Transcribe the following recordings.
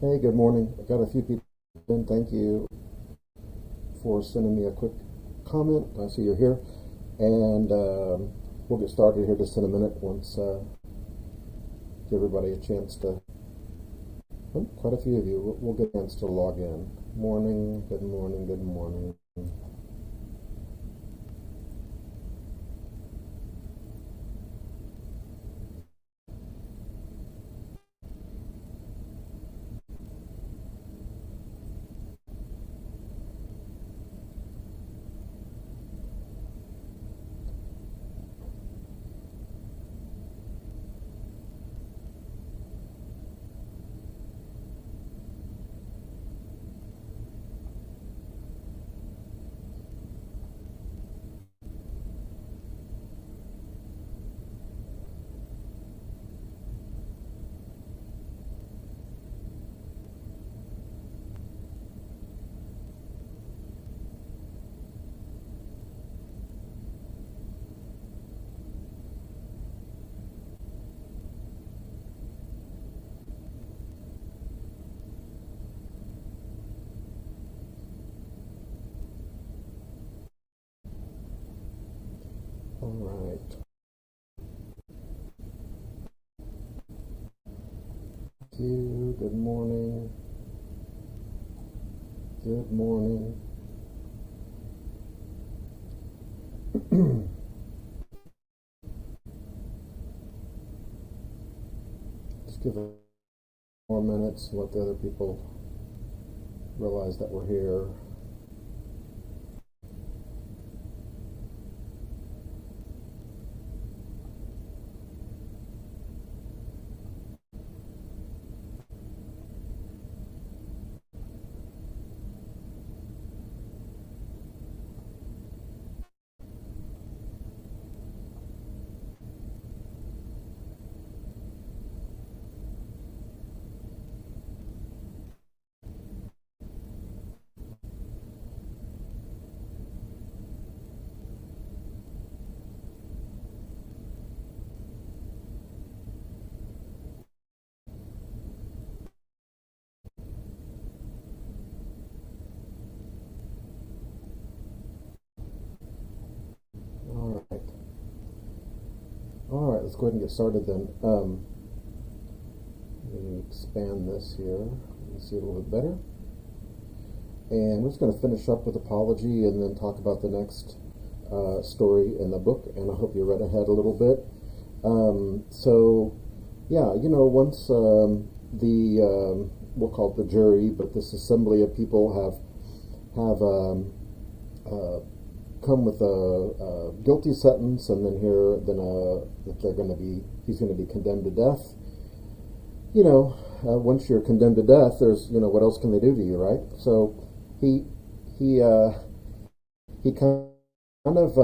Hey, good morning. I've got a few people in. Thank you for sending me a quick comment. I see you're here. And we'll get started here just in a minute once give everybody a chance to. Oh, quite a few of you. We'll get a chance to log in. Morning, good morning, good morning. All right. Thank you. Good morning. Good morning. Just give it more minutes. Let the other people realize that we're here. All right. All right. Let's go ahead and get started then. Let me expand this here. Let me see a little bit better. And we're just going to finish up with apology and then talk about the next story in the book. And I hope you read ahead a little bit. Yeah, once we'll call it the jury, but this assembly of people have uh, come with a guilty sentence, and then that he's going to be condemned to death. Once you're condemned to death, there's what else can they do to you, right? So he he uh, he kind of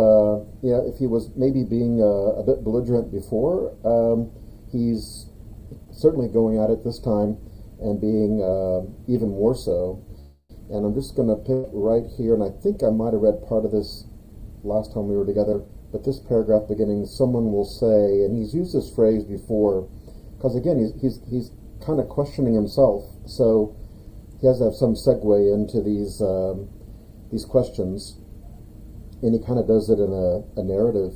yeah, if he was maybe being a bit belligerent before, he's certainly going at it this time and being even more so. And I'm just going to pick right here, and I think I might have read part of this last time we were together, but this paragraph beginning, someone will say, and he's used this phrase before, because again, he's kind of questioning himself, so he has to have some segue into these questions, and he kind of does it in a narrative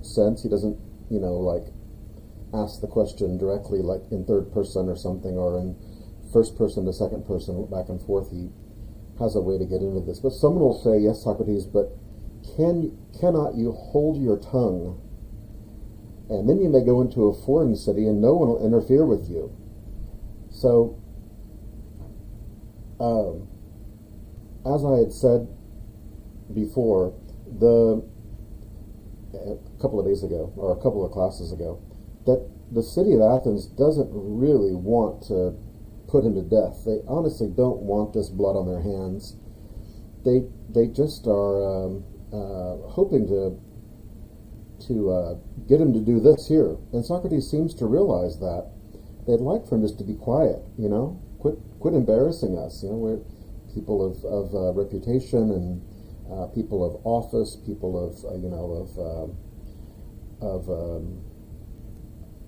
sense. He doesn't, like ask the question directly, like in third person or something, or in first person to second person, back and forth. He has a way to get into this. But someone will say, "Yes, Socrates, but cannot you hold your tongue? And then you may go into a foreign city, and no one will interfere with you." So, um, as I had said before, the a couple of days ago, or a couple of classes ago, that the city of Athens doesn't really want to put him to death. They honestly don't want this blood on their hands. They just are hoping to get him to do this here. And Socrates seems to realize that. They'd like for him just to be quiet, quit embarrassing us. We're people of reputation, and people of office, people of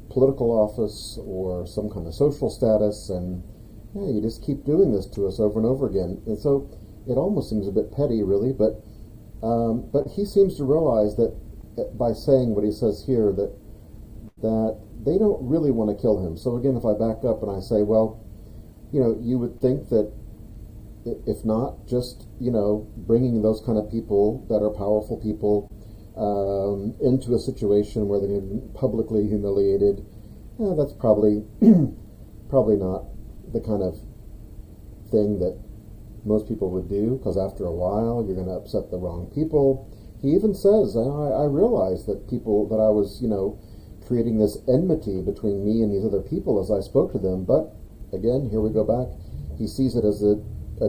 political office or some kind of social status, and yeah, you just keep doing this to us over and over again. And so it almost seems a bit petty, really, but he seems to realize that by saying what he says here, that they don't really want to kill him. So again, if I back up and I say, well, you would think that if not, just, bringing those kind of people that are powerful people into a situation where they're going to be publicly humiliated, that's probably probably not the kind of thing that most people would do, because after a while you're going to upset the wrong people. He even says, I realized that I was, creating this enmity between me and these other people as I spoke to them. But again, here we go back. He sees it as a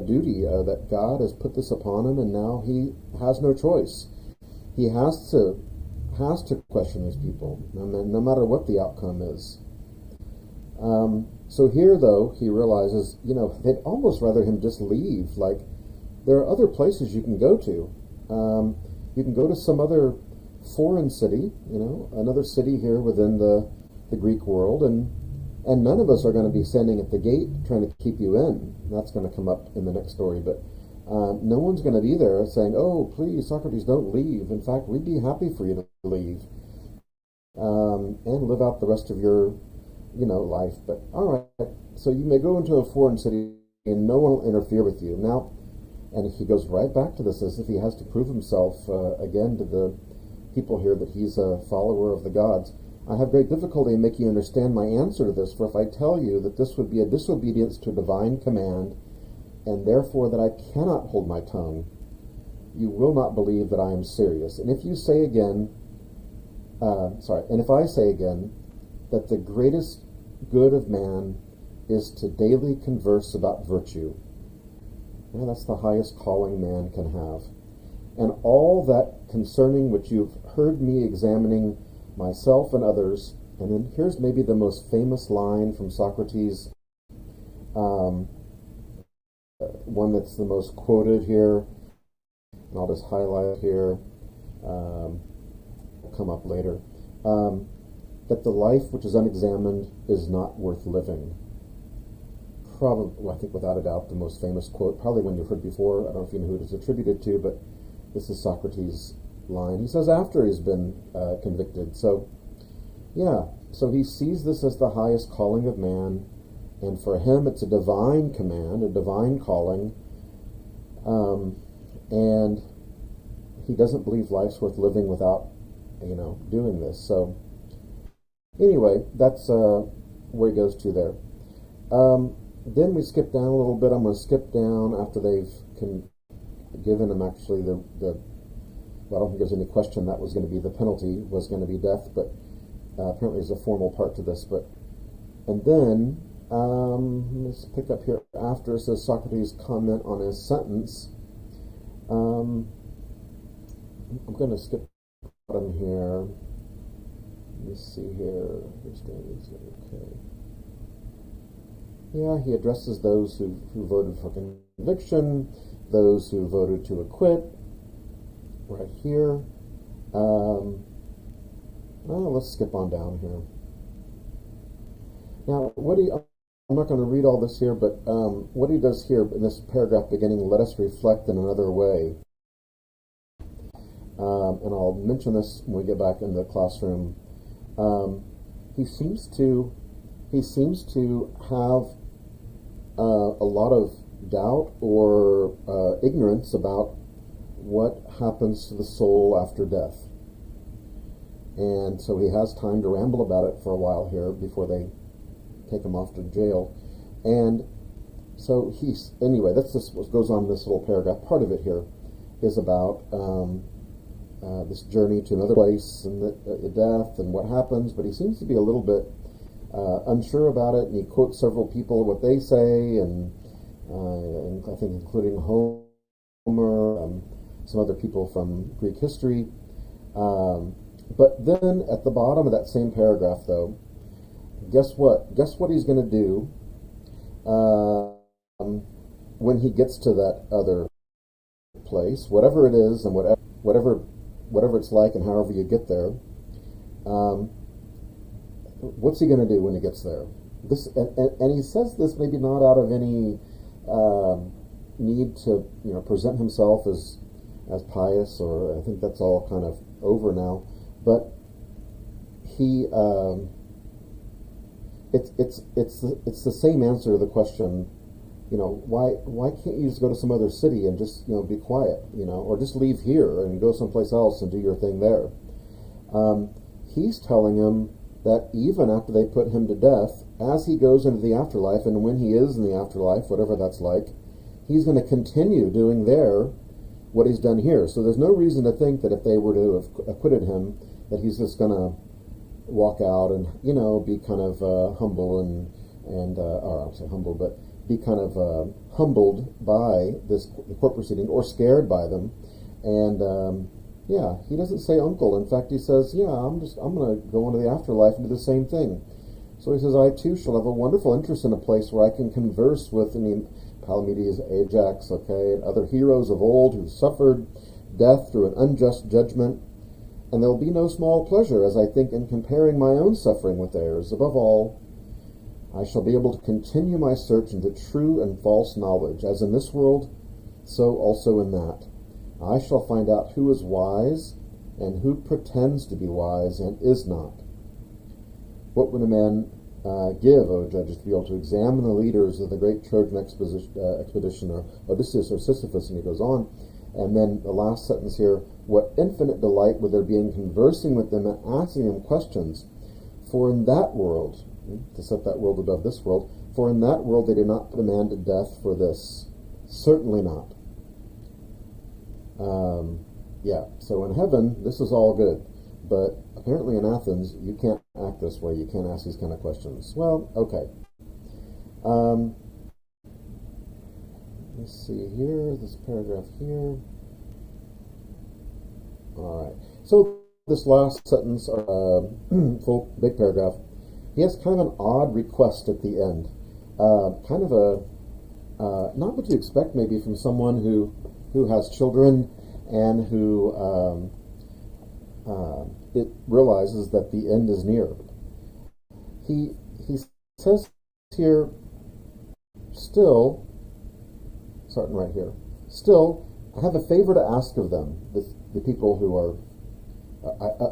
duty that God has put this upon him, and now he has no choice. He has to question these people, no matter what the outcome is. So here, though, he realizes, they'd almost rather him just leave. Like, there are other places you can go to. You can go to some other foreign city, another city here within the Greek world, and none of us are going to be standing at the gate trying to keep you in. That's going to come up in the next story, but no one's going to be there saying, oh, please, Socrates, don't leave. In fact, we'd be happy for you to leave and live out the rest of your life. But all right, so you may go into a foreign city and no one will interfere with you. Now, and he goes right back to this as if he has to prove himself again to the people here that he's a follower of the gods. I have great difficulty in making you understand my answer to this, for if I tell you that this would be a disobedience to a divine command, and therefore that I cannot hold my tongue, you will not believe that I am serious. And if you say again, and if I say again that the greatest good of man is to daily converse about virtue, that's the highest calling man can have. And all that concerning which you've heard me examining myself and others, and then here's maybe the most famous line from Socrates, one that's the most quoted here, and I'll just highlight here, will come up later, that the life which is unexamined is not worth living. Probably, I think without a doubt, the most famous quote, probably one you've heard before. I don't know if you know who it is attributed to, but this is Socrates' line. He says after he's been convicted. So, so he sees this as the highest calling of man, and for him it's a divine command, a divine calling, and he doesn't believe life's worth living without, doing this. So, anyway, that's where he goes to there. Then we skip down a little bit. I'm going to skip down after they've given him actually well, I don't think there's any question that was going to be the penalty, was going to be death, but apparently there's a formal part to this. And then, let's pick up here after. It says Socrates' comment on his sentence. I'm going to skip bottom here. Let me see here. Okay. Yeah, he addresses those who voted for conviction, those who voted to acquit, right here. Let's skip on down here. Now, I'm not going to read all this here, but what he does here in this paragraph beginning, let us reflect in another way. And I'll mention this when we get back in the classroom. He seems to have a lot of doubt or ignorance about what happens to the soul after death. And so he has time to ramble about it for a while here before they take him off to jail. And so anyway, that's just what goes on in this little paragraph. Part of it here is about this journey to another place and the death and what happens, but he seems to be a little bit unsure about it, and he quotes several people, what they say, and I think including Homer, some other people from Greek history. But then at the bottom of that same paragraph, though, guess what? Guess what he's going to do when he gets to that other place, whatever it is, and whatever it's like, and however you get there. What's he going to do when he gets there? this, and he says this maybe not out of any need to, present himself as pious, or I think that's all kind of over now. But he, it's the same answer to the question. Why can't you just go to some other city and just be quiet, or just leave here and go someplace else and do your thing there? He's telling him that even after they put him to death, as he goes into the afterlife, and when he is in the afterlife, whatever that's like, he's going to continue doing there what he's done here. So there's no reason to think that if they were to have acquitted him, that he's just going to walk out and be kind of humble or I don't say humble, but be kind of humbled by the court proceeding, or scared by them. And he doesn't say uncle. In fact, he says, I'm going to go into the afterlife and do the same thing. So he says, I too shall have a wonderful interest in a place where I can converse with, Palamedes, Ajax, and other heroes of old who suffered death through an unjust judgment. And there will be no small pleasure, as I think, in comparing my own suffering with theirs. Above all, I shall be able to continue my search into true and false knowledge, as in this world, so also in that. I shall find out who is wise, and who pretends to be wise and is not. What would a man give, O judges, to be able to examine the leaders of the great Trojan expedition, or Odysseus or Sisyphus? And he goes on. And then the last sentence here, what infinite delight would there be in conversing with them and asking them questions? For in that world, to set that world above this world, for in that world they did not put a man to death for this. Certainly not. So in heaven, this is all good. But apparently in Athens, you can't act this way. You can't ask these kind of questions. Well, okay. Let's see here, this paragraph here. All right. So this last sentence, full big paragraph, he has kind of an odd request at the end. Kind of not what you expect maybe from someone who has children and who it realizes that the end is near. He says here, still, starting right here, still, I have a favor to ask of them, the people who are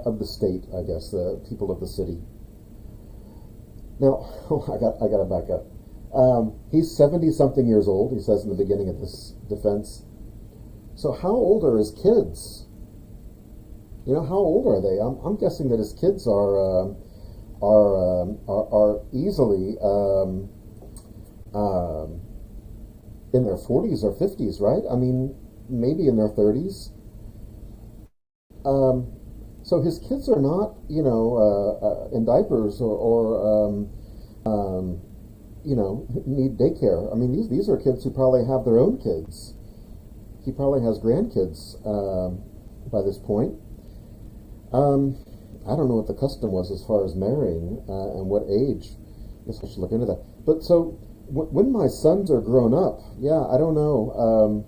of the state, I guess, the people of the city. Now, I got to back up. He's 70-something years old, he says in the beginning of this defense. So how old are his kids? How old are they? I'm guessing that his kids are easily in their 40s or 50s, right? I mean, maybe in their 30s. So his kids are not, in diapers or need daycare. I mean, these are kids who probably have their own kids. He probably has grandkids by this point. I don't know what the custom was as far as marrying and what age. I guess I should look into that. But so when my sons are grown up, I don't know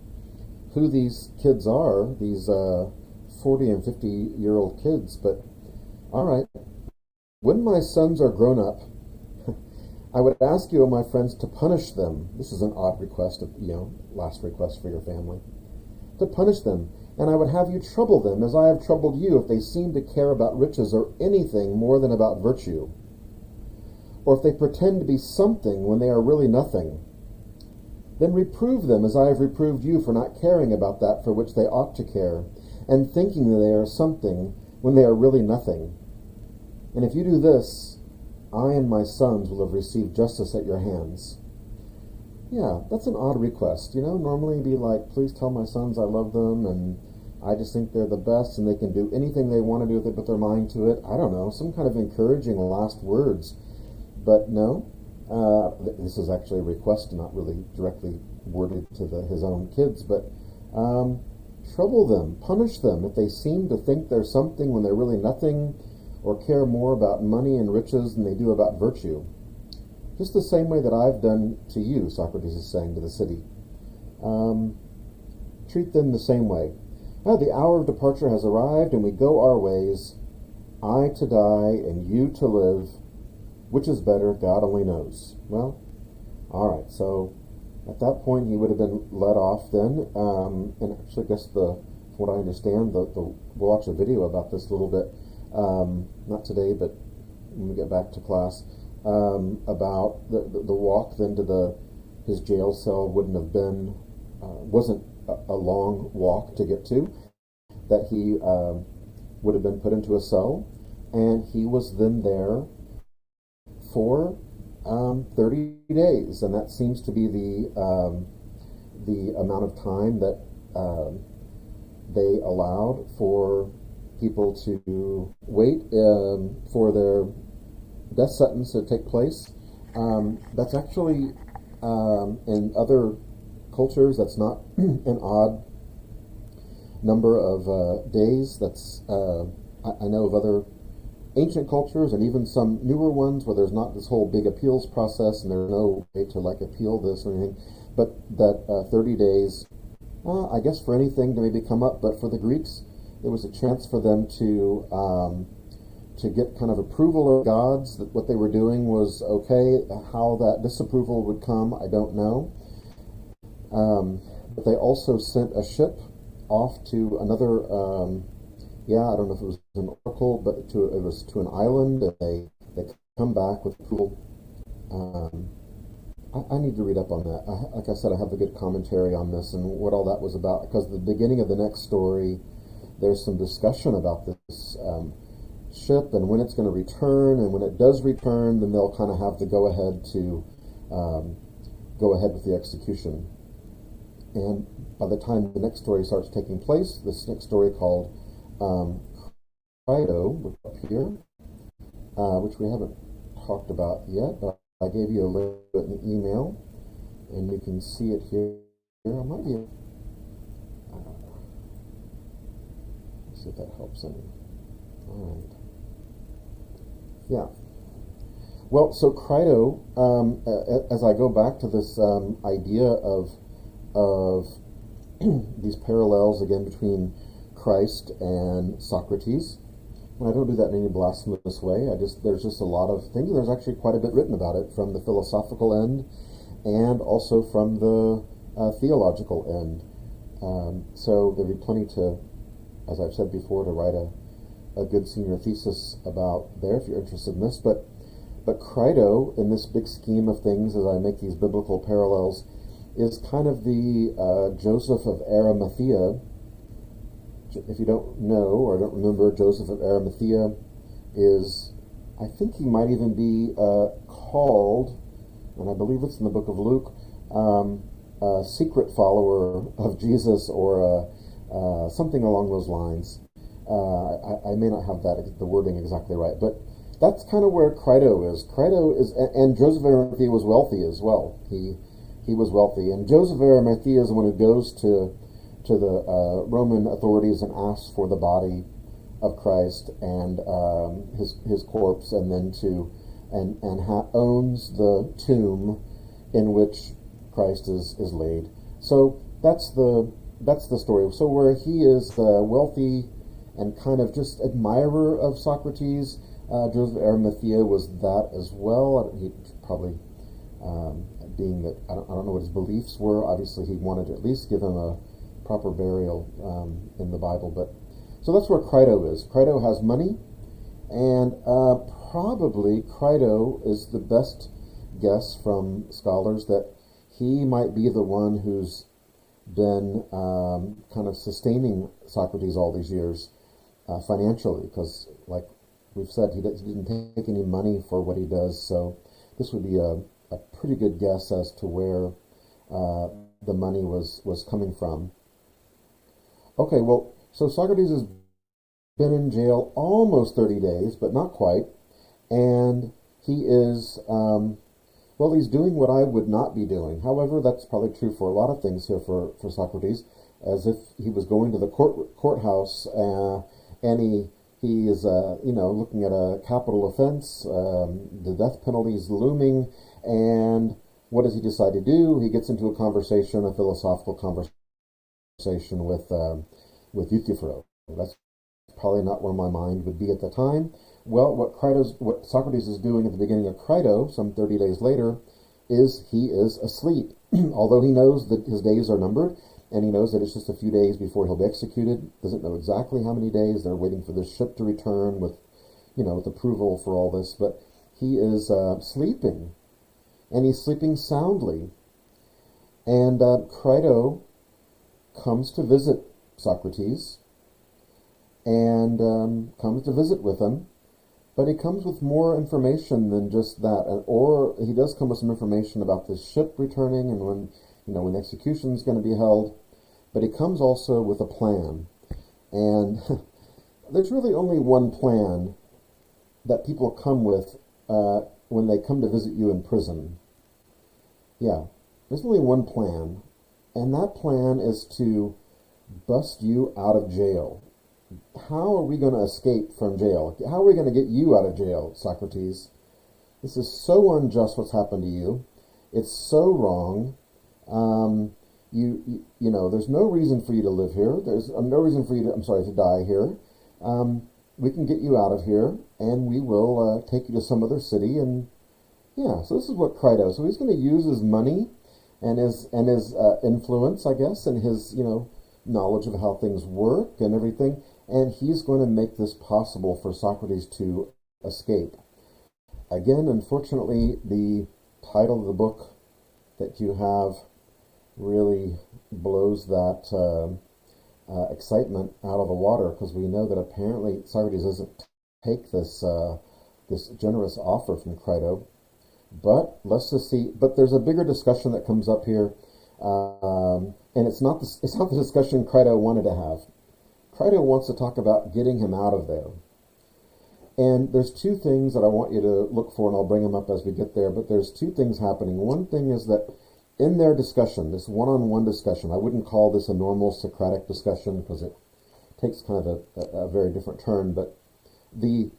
who these kids are, these 40 and 50-year-old kids, but all right. When my sons are grown up, I would ask you, my friends, to punish them. This is an odd request, last request for your family. To punish them, and I would have you trouble them as I have troubled you if they seem to care about riches or anything more than about virtue, or if they pretend to be something when they are really nothing. Then reprove them as I have reproved you for not caring about that for which they ought to care, and thinking that they are something when they are really nothing. And if you do this, I and my sons will have received justice at your hands. Yeah, that's an odd request. Normally it'd be like, please tell my sons I love them, and I just think they're the best, and they can do anything they want to do if they put their mind to it. I don't know, some kind of encouraging last words. But no, this is actually a request, not really directly worded to his own kids, but trouble them, punish them if they seem to think they're something when they're really nothing, or care more about money and riches than they do about virtue. Just the same way that I've done to you, Socrates is saying to the city. Treat them the same way. Now the hour of departure has arrived, and we go our ways, I to die and you to live. Which is better? God only knows. Well, all right. So at that point, he would have been let off then. And actually, I guess from what I understand, we'll watch a video about this a little bit. Not today, but when we get back to class, about the walk then to his jail cell wasn't a long walk to get to, that he would have been put into a cell, and he was then there for 30 days, and that seems to be the amount of time that they allowed for people to wait for their death sentence to take place. That's actually in other cultures, that's not an odd number of days. That's I know of other ancient cultures and even some newer ones where there's not this whole big appeals process and there's no way to like appeal this or anything, but that 30 days, I guess for anything to maybe come up, but for the Greeks, it was a chance for them to get kind of approval of gods that what they were doing was okay. How that disapproval would come, I don't know. But they also sent a ship off to another, I don't know if it was an oracle, but it was to an island, and they come back with approval. I need to read up on that. Like I said, I have a good commentary on this and what all that was about, because the beginning of the next story, there's some discussion about this ship and when it's going to return, and when it does return, then they'll kind of have the go-ahead to go ahead with the execution. And by the time the next story starts taking place, this next story called Crito, up here, which we haven't talked about yet, but I gave you a link in the email, and you can see it here. I might be let's see if that helps any. All right. Yeah. Well, so Crito, as I go back to this idea of these parallels again between Christ and Socrates, and I don't do that in any blasphemous way. There's just a lot of things. There's actually quite a bit written about it from the philosophical end and also from the theological end. So there'll be plenty to, as I've said before, to write a good senior thesis about there if you're interested in this. But Crito, in this big scheme of things, as I make these biblical parallels, is kind of the Joseph of Arimathea. If you don't know or don't remember, Joseph of Arimathea is, I think he might even be called, and I believe it's in the book of Luke, a secret follower of Jesus, or something along those lines. I may not have the wording exactly right, but that's kind of where Crito is. And Joseph of Arimathea was wealthy as well. He was wealthy, and Joseph of Arimathea is the one who goes to the Roman authorities and asks for the body of Christ and his corpse, and then owns the tomb in which Christ is laid. So that's the story. So where he is wealthy and kind of just admirer of Socrates, Joseph of Arimathea was that as well. He probably, being that I don't know what his beliefs were. Obviously, he wanted to at least give him a proper burial in the Bible. But so that's where Crito is. Crito has money, and probably Crito is the best guess from scholars that he might be the one who's been kind of sustaining Socrates all these years financially, because like we've said, he didn't take any money for what he does. So this would be a pretty good guess as to where the money was coming from. Okay, well, so Socrates has been in jail almost 30 days, but not quite, and he is, he's doing what I would not be doing. However, that's probably true for a lot of things here for Socrates, as if he was going to the courthouse, and he is, looking at a capital offense, the death penalty is looming, and what does he decide to do? He gets into a philosophical conversation with Euthyphro. That's probably not where my mind would be at the time, Well, what Socrates is doing at the beginning of Crito, some 30 days later, is he is asleep. Although he knows that his days are numbered, and he knows that it's just a few days before he'll be executed, doesn't know exactly how many days. They're waiting for this ship to return with approval for all this, but he is sleeping, and he's sleeping soundly. And Crito comes to visit Socrates and comes to visit with him, but he comes with more information than just that, or he does come with some information about the ship returning and when the execution is going to be held, but he comes also with a plan. And there's really only one plan that people come with when they come to visit you in prison. Yeah, there's only one plan, and that plan is to bust you out of jail. How are we going to escape from jail? How are we going to get you out of jail, Socrates? This is so unjust what's happened to you. It's so wrong. There's no reason for you to live here. There's no reason for you to die here. We can get you out of here, and we will take you to some other city. And yeah, so this is what Crito. So he's going to use his money and his influence, I guess, and his knowledge of how things work and everything, and he's going to make this possible for Socrates to escape. Again, unfortunately, the title of the book that you have really blows that excitement out of the water, because we know that apparently Socrates doesn't take this generous offer from Crito. But let's just see. But there's a bigger discussion that comes up here, and it's not the discussion Crito wanted to have. Crito wants to talk about getting him out of there. And there's two things that I want you to look for, and I'll bring them up as we get there. But there's two things happening. One thing is that in their discussion, this one-on-one discussion, I wouldn't call this a normal Socratic discussion because it takes kind of a very different turn. But the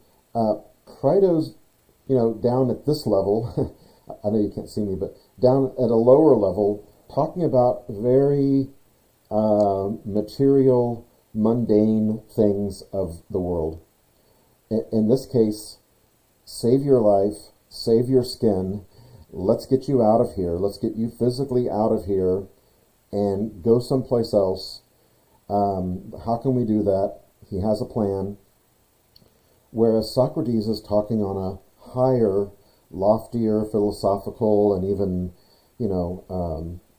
Crito's, down at this level, I know you can't see me, but down at a lower level, talking about very material, mundane things of the world. In this case, save your life, save your skin, let's get you out of here, let's get you physically out of here and go someplace else. How can we do that? He has a plan. Whereas Socrates is talking on a higher, loftier, philosophical, and even,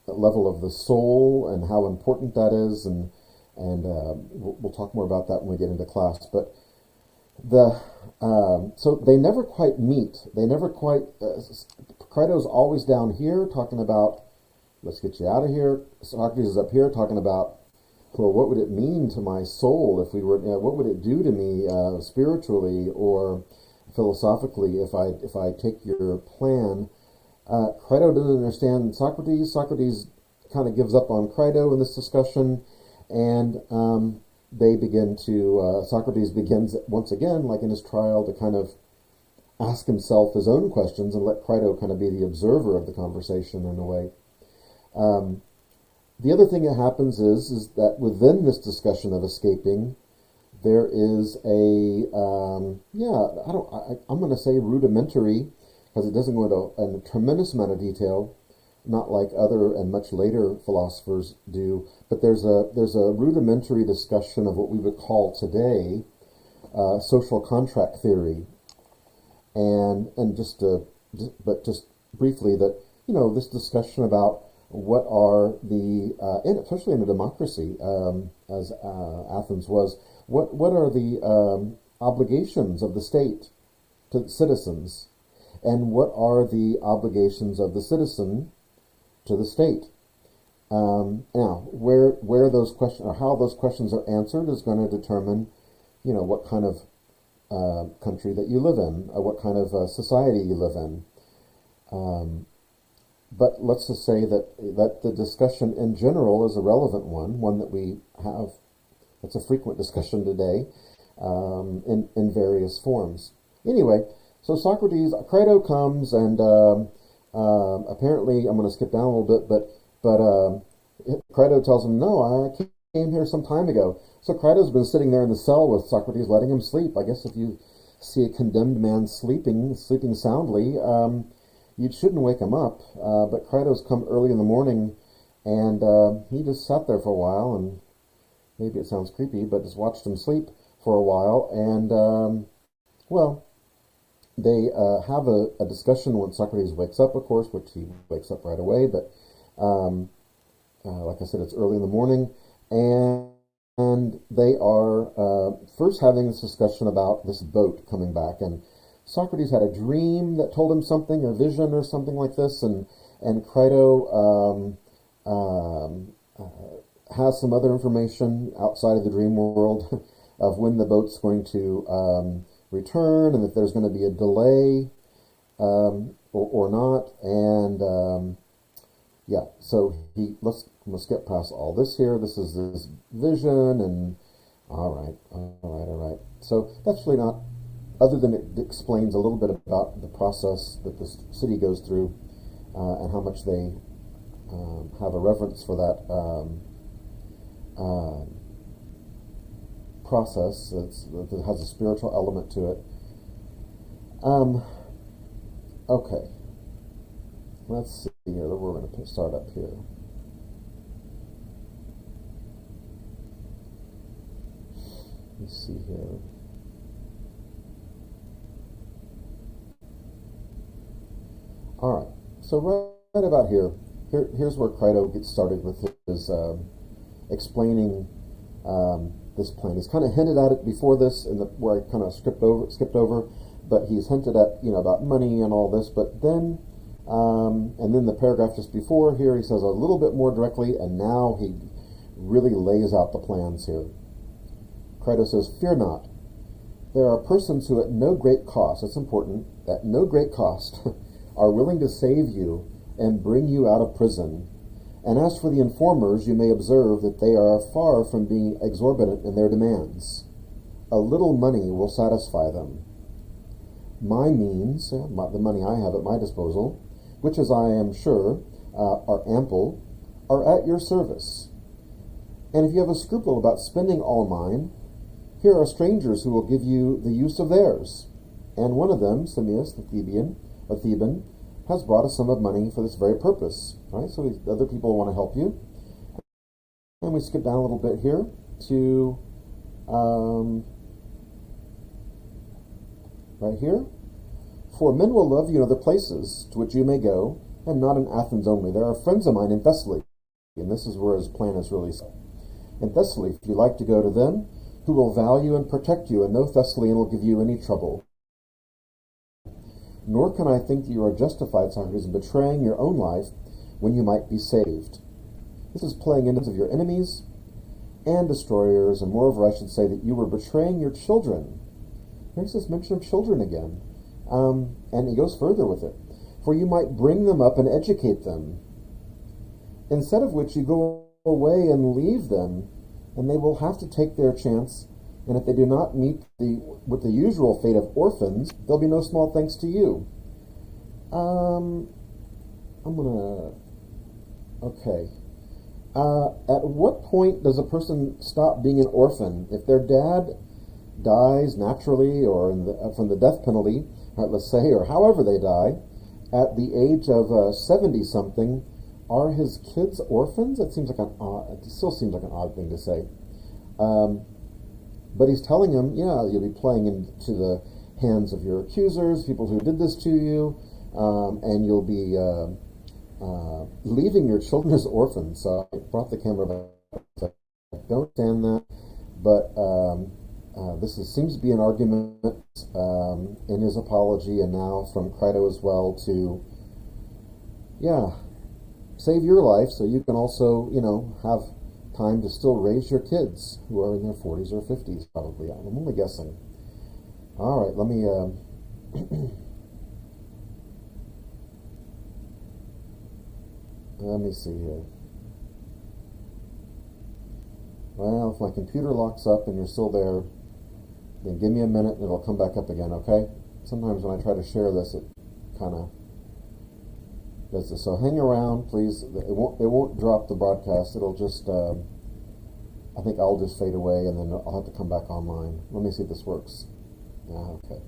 level of the soul and how important that is, and we'll talk more about that when we get into class. But so they never quite meet. They never quite. Crito's always down here talking about, let's get you out of here. Socrates is up here talking about, well, what would it mean to my soul if we were? What would it do to me spiritually or philosophically if I take your plan? Crito doesn't understand Socrates. Socrates kind of gives up on Crito in this discussion, and Socrates begins once again, like in his trial, to kind of ask himself his own questions and let Crito kind of be the observer of the conversation in a way. The other thing that happens is that within this discussion of escaping, there is I'm going to say rudimentary, because it doesn't go into a tremendous amount of detail, not like other and much later philosophers do, but there's a rudimentary discussion of what we would call today social contract theory, and just briefly that this discussion about what are especially in a democracy as Athens was, what are the obligations of the state to citizens, and what are the obligations of the citizen to the state. Now, where those questions or how those questions are answered is going to determine, what kind of country that you live in, or what kind of society you live in. But let's just say that the discussion in general is a relevant one that we have. It's a frequent discussion today in various forms. Anyway, so Crito comes, and apparently, I'm going to skip down a little bit, but Crito tells him, no, I came here some time ago. So Crito's been sitting there in the cell with Socrates, letting him sleep. I guess if you see a condemned man sleeping soundly, you shouldn't wake him up. But Krytos come early in the morning, and he just sat there for a while, and maybe it sounds creepy, but just watched him sleep for a while, and well, they have a discussion when Socrates wakes up, of course, which he wakes up right away, but um, like I said, it's early in the morning, and they are first having this discussion about this boat coming back, and Socrates had a dream that told him something, a vision or something like this, and Crito has some other information outside of the dream world of when the boat's going to return, and if there's going to be a delay or not, and yeah, so let's get past all this here. This is this vision, and all right. So that's really not, other than it explains a little bit about the process that the city goes through, and how much they have a reverence for that process. That has a spiritual element to it. Okay. Let's see here. We're going to start up here. Let's see here. All right. So right about here's where Crito gets started with his explaining this plan. He's kind of hinted at it before this, where I kind of skipped over, but he's hinted at about money and all this, but then. And then the paragraph just before here, he says a little bit more directly, and now he really lays out the plans here. Crito says, "Fear not. There are persons who at no great cost," that's important, "at no great cost are willing to save you and bring you out of prison. And as for the informers, you may observe that they are far from being exorbitant in their demands. A little money will satisfy them. My means, the money I have at my disposal, which, as I am sure, are ample, are at your service. And if you have a scruple about spending all mine, here are strangers who will give you the use of theirs. And one of them, Simmias, the Theban, has brought a sum of money for this very purpose." Right? So other people want to help you. And we skip down a little bit here to right here. "For men will love you in other places to which you may go, and not in Athens only. There are friends of mine in Thessaly," and this is where his plan is really set. "In Thessaly, if you like to go to them, who will value and protect you, and no Thessalian will give you any trouble. Nor can I think that you are justified, Socrates, in betraying your own life when you might be saved. This is playing into your enemies and destroyers, and moreover, I should say that you were betraying your children." Here's this mention of children again. And he goes further with it. "For you might bring them up and educate them. Instead of which you go away and leave them, and they will have to take their chance, and if they do not meet with the usual fate of orphans, there'll be no small thanks to you." Okay. At what point does a person stop being an orphan? If their dad dies naturally or from the death penalty, let's say, or however they die, at the age of 70-something, are his kids orphans? It still seems like an odd thing to say. But he's telling them, yeah, you'll be playing into the hands of your accusers, people who did this to you, and you'll be leaving your children as orphans. So I brought the camera back. I don't stand that, but seems to be an argument in his apology, and now from Crito as well, to save your life so you can also have time to still raise your kids who are in their 40s or 50s probably. I'm only guessing. All right, let me let me see here. Well, if my computer locks up and you're still there, then give me a minute and it'll come back up again, okay? Sometimes when I try to share this, it kind of does this. So hang around, please. It won't drop the broadcast. It'll just, I think I'll just fade away, and then I'll have to come back online. Let me see if this works. Ah, okay.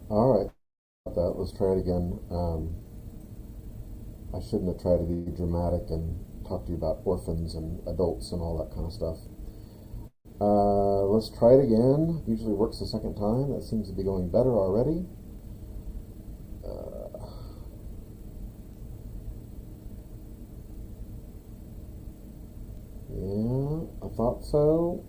All right. That. Let's try it again. I shouldn't have tried to be dramatic and talk to you about orphans and adults and all that kind of stuff. Let's try it again. Usually works the second time. That seems to be going better already. Uh, yeah, I thought so.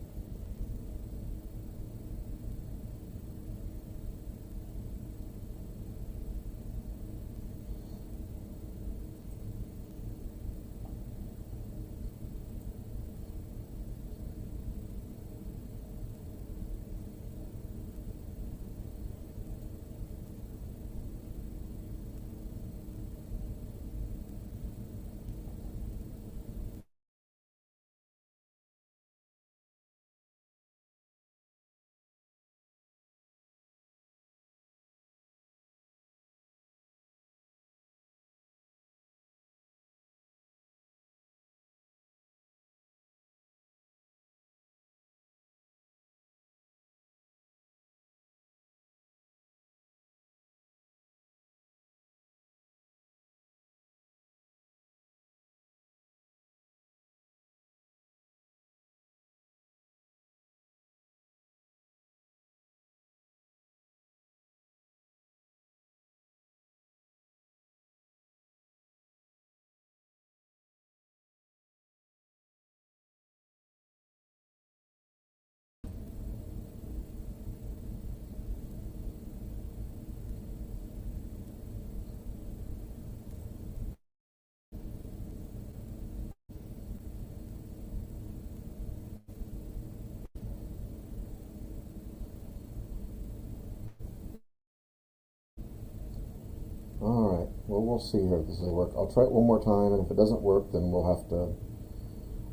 All right. Well, we'll see here if this will work. I'll try it one more time, and if it doesn't work, then we'll have to.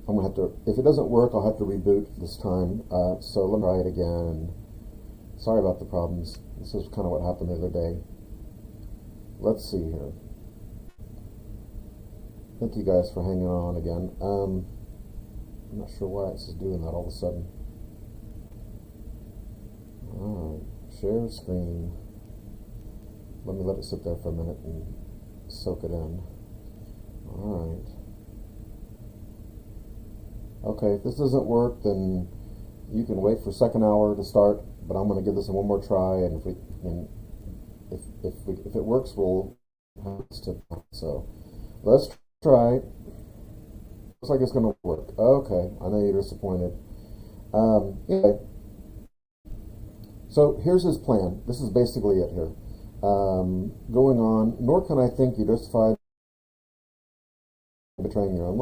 I'm gonna have to. If it doesn't work, I'll have to reboot this time. So let me try it again. And sorry about the problems. This is kind of what happened the other day. Let's see here. Thank you guys for hanging on again. I'm not sure why it's just doing that all of a sudden. All right. Share screen. Let me let it sit there for a minute and soak it in. All right. Okay, if this doesn't work, then you can wait for second hour to start. But I'm going to give this one more try, and if it works, we'll have this tip. So let's try. Looks like it's going to work. Okay, I know you're disappointed. Anyway, so here's his plan. This is basically it here. Going on, nor can I think you justified betraying your own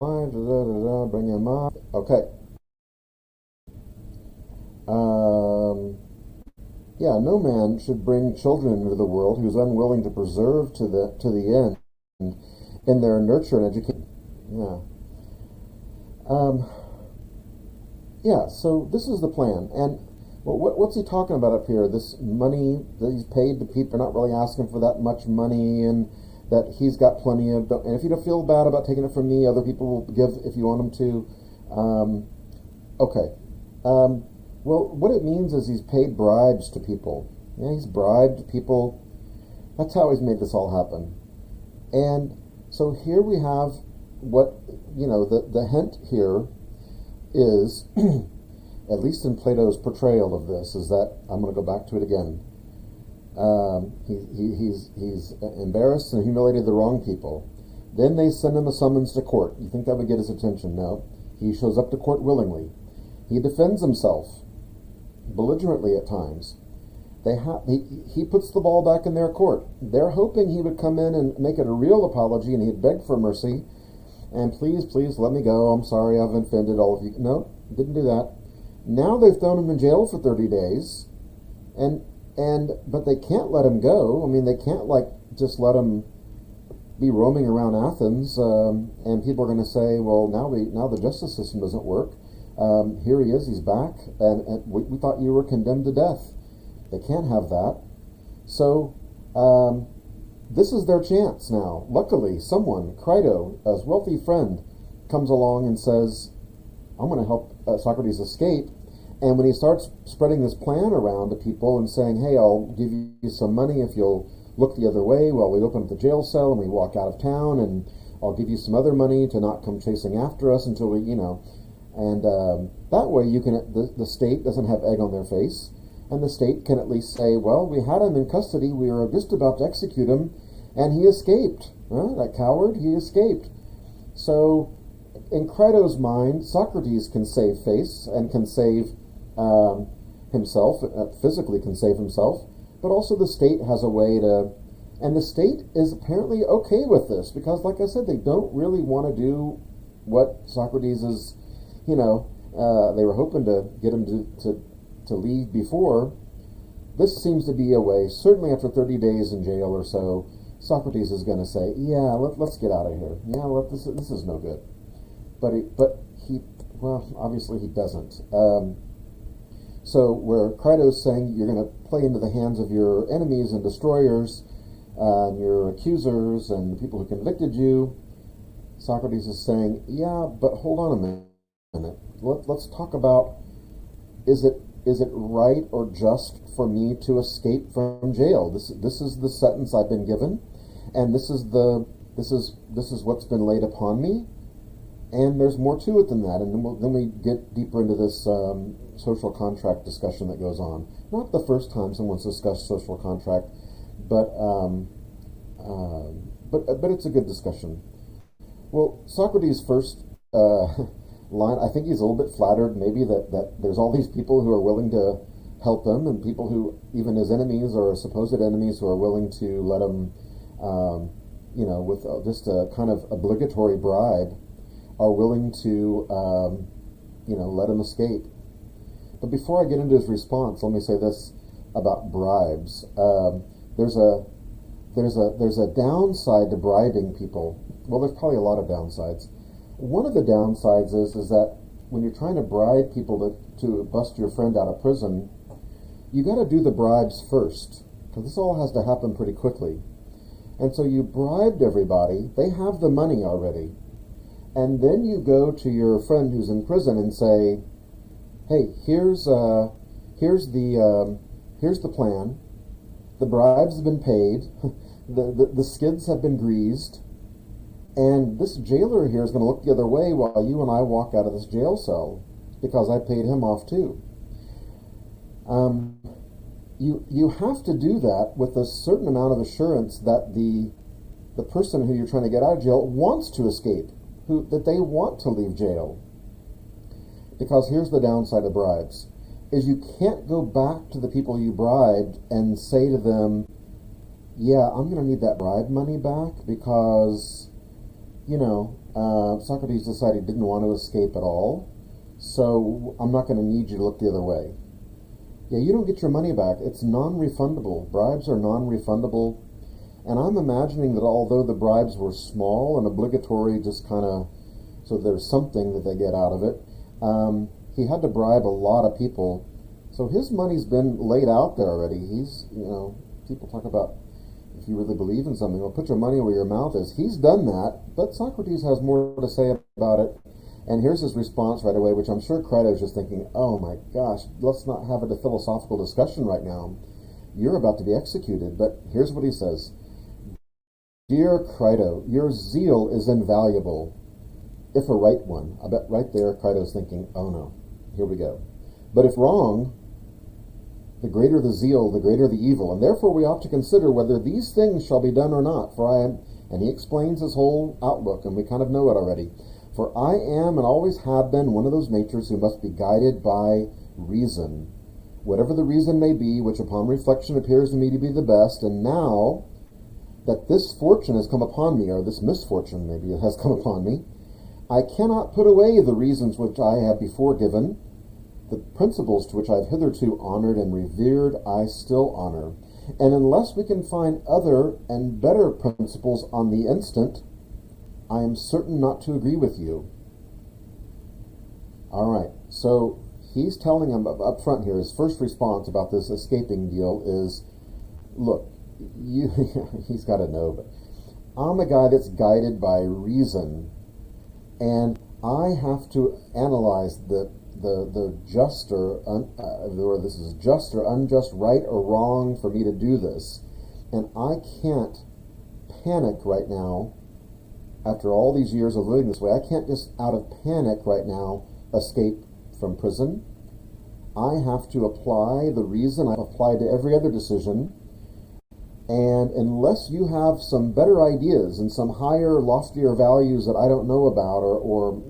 bring him up. Okay. Um, yeah, no man should bring children into the world who is unwilling to preserve to the end in their nurture and education. Yeah. Um, yeah. So this is the plan, and what's he talking about up here? This money that he's paid the people, not really asking for that much money, and that he's got plenty of. And if you don't feel bad about taking it from me, other people will give if you want them to. Okay. Um, well, what it means is he's paid bribes to people. Yeah, he's bribed people. That's how he's made this all happen. And so here we have what, the hint here is, at least in Plato's portrayal of this, is that, I'm going to go back to it again. He's embarrassed and humiliated the wrong people. Then they send him a summons to court. You think that would get his attention? No. He shows up to court willingly. He defends himself, belligerently at times. He puts the ball back in their court. They're hoping he would come in and make it a real apology, and he'd beg for mercy, and please, please let me go. I'm sorry I've offended all of you. No, didn't do that. Now they've thrown him in jail for 30 days, but they can't let him go. I mean, they can't just let him be roaming around Athens, and people are going to say, well, now the justice system doesn't work. Here he is, he's back, and we thought you were condemned to death. They can't have that. So this is their chance now. Luckily, someone, Crito, a wealthy friend, comes along and says, I'm going to help Socrates escape. And when he starts spreading this plan around to people and saying, hey, I'll give you some money if you'll look the other way while we open up the jail cell and we walk out of town, and I'll give you some other money to not come chasing after us until we, and that way the state doesn't have egg on their face, and the state can at least say, well, we had him in custody, we were just about to execute him, and he escaped. That coward, he escaped. So in Crito's mind, Socrates can save face and can save himself, physically can save himself, but also the state has a way to, and the state is apparently okay with this, because like I said, they don't really want to do what Socrates is, they were hoping to get him to leave before. This seems to be a way, certainly after 30 days in jail or so, Socrates is going to say, yeah, let's get out of here. Yeah, this is no good. But obviously he doesn't. So where Crito's saying you're going to play into the hands of your enemies and destroyers, and your accusers and the people who convicted you, Socrates is saying, yeah, but hold on a minute. Let's talk about, is it right or just for me to escape from jail? This is the sentence I've been given, and this is what's been laid upon me. And there's more to it than that. And then we get deeper into this social contract discussion that goes on. Not the first time someone's discussed social contract, but it's a good discussion. Well, Socrates' first line, I think he's a little bit flattered maybe that there's all these people who are willing to help him, and people who, even his enemies or supposed enemies, who are willing to let him, with just a kind of obligatory bribe, are willing to, let him escape. But before I get into his response, let me say this about bribes. There's a downside to bribing people. Well, there's probably a lot of downsides. One of the downsides is that when you're trying to bribe people to bust your friend out of prison, you got to do the bribes first, because this all has to happen pretty quickly. And so you bribed everybody; they have the money already. And then you go to your friend who's in prison and say, "Hey, here's the plan. The bribes have been paid. the skids have been greased, and this jailer here is going to look the other way while you and I walk out of this jail cell because I paid him off too." You have to do that with a certain amount of assurance that the person who you're trying to get out of jail wants to escape, that they want to leave jail. Because here's the downside of bribes, is you can't go back to the people you bribed and say to them, yeah, I'm going to need that bribe money back because, Socrates decided he didn't want to escape at all, so I'm not going to need you to look the other way. Yeah, you don't get your money back. It's non-refundable. Bribes are non-refundable. And I'm imagining that although the bribes were small and obligatory, just kind of, so there's something that they get out of it, he had to bribe a lot of people. So his money's been laid out there already. People talk about if you really believe in something, well, put your money where your mouth is. He's done that, but Socrates has more to say about it. And here's his response right away, which I'm sure Crito's just thinking, oh my gosh, let's not have a philosophical discussion right now. You're about to be executed. But here's what he says. Dear Crito, your zeal is invaluable, if a right one. I bet right there Crito's thinking, oh no, here we go. But if wrong, the greater the zeal, the greater the evil, and therefore we ought to consider whether these things shall be done or not. For I am, and he explains his whole outlook, and we kind of know it already. For I am and always have been one of those natures who must be guided by reason, whatever the reason may be, which upon reflection appears to me to be the best. And now that this fortune has come upon me, or this misfortune maybe has come upon me, I cannot put away the reasons which I have before given. The principles to which I have hitherto honored and revered, I still honor. And unless we can find other and better principles on the instant, I am certain not to agree with you. All right, so he's telling him up front here, his first response about this escaping deal is, look, he's got to know, but I'm a guy that's guided by reason, and I have to analyze the just or this is just or unjust, right or wrong for me to do this. And I can't panic right now after all these years of living this way. I can't just out of panic right now escape from prison. I have to apply the reason I've applied to every other decision. And unless you have some better ideas and some higher, loftier values that I don't know about, or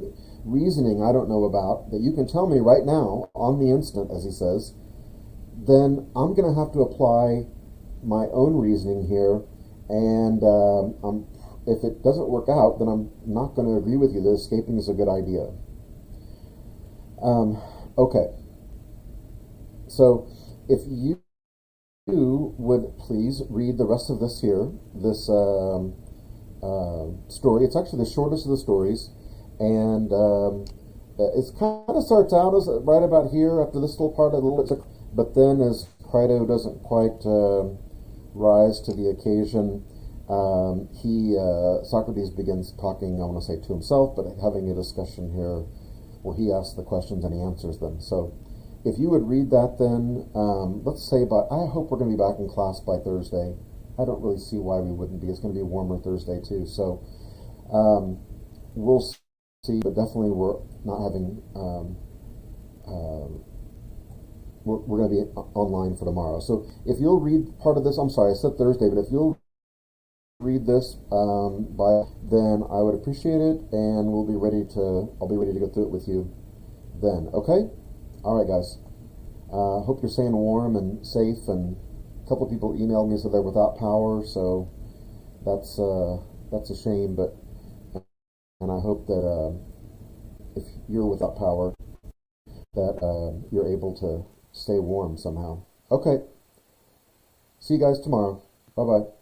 reasoning I don't know about, that you can tell me right now, on the instant, as he says, then I'm going to have to apply my own reasoning here. And if it doesn't work out, then I'm not going to agree with you that escaping is a good idea. Okay. So if you would please read the rest of this here, this story. It's actually the shortest of the stories, and it kind of starts out as right about here after this little part, a little bit, but then as Crito doesn't quite rise to the occasion, Socrates begins talking, I want to say to himself, but having a discussion here where he asks the questions and he answers them. So if you would read that, then let's say I hope we're going to be back in class by Thursday. I don't really see why we wouldn't be. It's going to be warmer Thursday too. So we'll see, but definitely we're not having, we're going to be online for tomorrow. So if you'll read part of this, I'm sorry, I said Thursday, but if you'll read this then I would appreciate it, and I'll be ready to go through it with you then. Okay? All right, guys. Hope you're staying warm and safe. And a couple of people emailed me, said they're without power, so that's a shame. And I hope that if you're without power, that you're able to stay warm somehow. Okay. See you guys tomorrow. Bye bye.